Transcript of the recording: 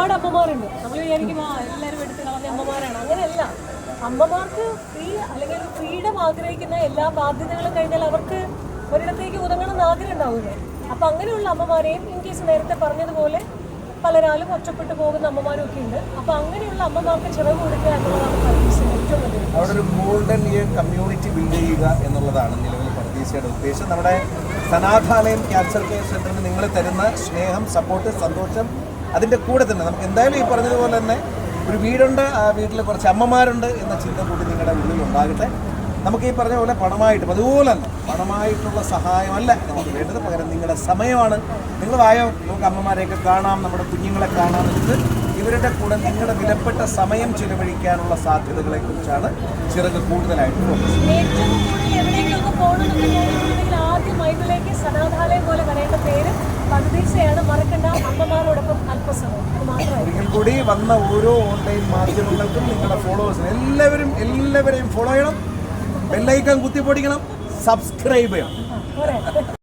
ഒരുപാട് അമ്മമാരുണ്ട്. നമ്മൾ വിചാരിക്കും എല്ലാവരും എടുത്ത് കളഞ്ഞ അമ്മമാരാണ്. അങ്ങനെയല്ല. അമ്മമാർക്ക് ഫ്രീ അല്ലെങ്കിൽ ഒരു ഫ്രീഡം ആഗ്രഹിക്കുന്ന എല്ലാ ബാധ്യതകളും കഴിഞ്ഞാൽ അവർക്ക് ഒരിടത്തേക്ക് ഒതുങ്ങണമെന്ന് ആഗ്രഹം ഉണ്ടാവില്ലേ? അപ്പം അങ്ങനെയുള്ള അമ്മമാരെയും ഇൻ കേസ് നേരത്തെ പറഞ്ഞതുപോലെ പലരാലും ഒറ്റപ്പെട്ടു പോകുന്ന അമ്മമാരും ഒക്കെ ഉണ്ട്. അപ്പം അങ്ങനെയുള്ള അമ്മമാർക്ക് ചിറക് കൊടുക്കുക എന്നുള്ളതാണ് പർദീസയുടെ ഏറ്റവും വലിയ അവിടെ ഒരു ഗോൾഡൻ ഇയർ കമ്മ്യൂണിറ്റി ബിൽഡ് ചെയ്യുക എന്നുള്ളതാണ് നിലവിൽ പർദീസയുടെ ഉദ്ദേശം. നമ്മുടെ സനാഥാലയം ക്യാൻസർ കെയർ സെൻ്ററിന് നിങ്ങൾ തരുന്ന സ്നേഹം, സപ്പോർട്ട്, സന്തോഷം, അതിൻ്റെ കൂടെ തന്നെ നമുക്ക് എന്തായാലും ഈ പറഞ്ഞതുപോലെ തന്നെ ഒരു വീടുണ്ട്, ആ വീട്ടിൽ കുറച്ച് അമ്മമാരുണ്ട് എന്ന ചിന്ത കൂടി നിങ്ങളുടെ ഉള്ളിൽ ഉണ്ടാകട്ടെ. നമുക്ക് ഈ പറഞ്ഞ പോലെ പണമായിട്ടും അതുപോലെ തന്നെ പണമായിട്ടുള്ള സഹായമല്ല നമുക്ക് വേണ്ടത്, പകരം നിങ്ങളുടെ സമയമാണ്. നിങ്ങൾ വായോ, നമുക്ക് അമ്മമാരെയൊക്കെ കാണാം, നമ്മുടെ കുഞ്ഞുങ്ങളെ കാണാം. എന്നിട്ട് ഇവരുടെ കൂടെ നിങ്ങളുടെ വിലപ്പെട്ട സമയം ചിലവഴിക്കാനുള്ള സാധ്യതകളെക്കുറിച്ചാണ് ചിറക് കൂടുതലായിട്ട് ഫോക്കസ് ചെയ്യുന്നത്. ഏറ്റവും കൂടുതൽ എവിടെയെങ്കിലുമൊക്കെ പോകണമെന്നുണ്ടെങ്കിൽ ആദ്യം മൈൻഡിലേക്ക് സനാഥാലയം പോലെ വരേണ്ട പേര് പർദീസയാണ്. മറക്കണ്ട, അമ്മമാരോടൊപ്പം അല്പസമയം. അത് മാത്രമല്ല ഒരിക്കൽ കൂടി വന്ന ഓരോ ഓൺലൈൻ മാധ്യമങ്ങൾക്കും നിങ്ങളുടെ ഫോളോവേഴ്സിന് എല്ലാവരെയും ഫോളോ ചെയ്യണം, ബെല്ലൈക്കൺ കുത്തിപ്പൊടിക്കണം, സബ്സ്ക്രൈബ് ചെയ്യണം.